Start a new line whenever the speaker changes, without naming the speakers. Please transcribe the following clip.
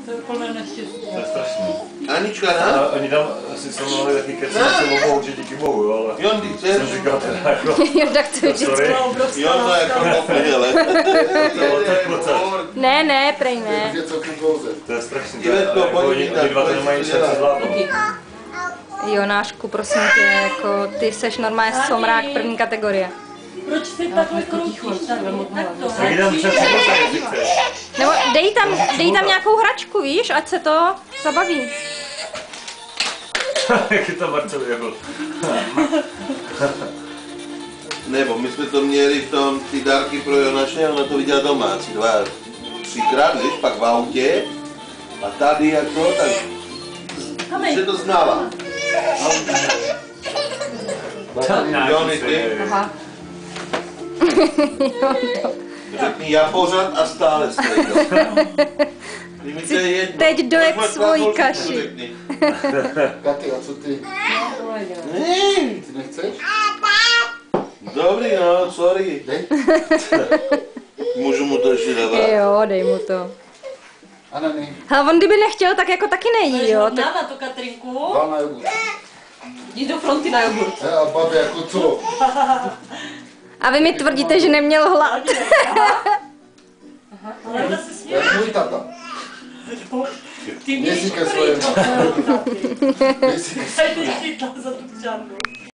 To je plné neštěstí.
To je strašný.
Anička, ne?
Oni tam asi jsou mohli taky keci, že mohou, že díky bohu, jo, ale
Jondi, chceš?
jsem říkal teda jako,
Jonda chce vždycky.
sorry,
Jonda jako poprdele.
Ne, prej ne.
to je strašný,
Ivetko,
jako oni dva to nemají šanci zvládnout.
Jonášku, prosím tě, jako ty seš normálně somrák první kategorie.
Proč si takhle kroutíš?
Tak jdem přesně do tady, jestli chceš.
Nebo dej tam nějakou hračku, víš, ať se to zabaví.
Jak je to Marcel jebl.
Nebo my jsme to měli v tom, ty dárky pro Jonaše, ona to viděla doma, asi 2, 3krát, víš, pak v autě. A tady jako, tak se to znala. Jony, ty.
Aha.
Řekni, já pořád a stále stojím. Mi to je jedno.
Teď dojet
Máš
svoji
takovou
kaši.
řekni.
Katy, a co ty?
Ne,
Ty nechceš?
dobrý, no, sorry.
Dej.
Můžu mu to ještě dávat.
Jo, dej mu to.
Anany,
Hele, on kdyby nechtěl, tak jako taky nejí, jo. Tak...
Na to, Katrinku.
dal na jogurt.
Jdi do fronty na jogurt.
A babě, jako co?
A vy mi tvrdíte, že neměl hlad.
Ale ona se směje.
Jak můj tata.
Ty mě
Neříkej svoje.
Ty
Neříkej.
chytla za tu čárnu.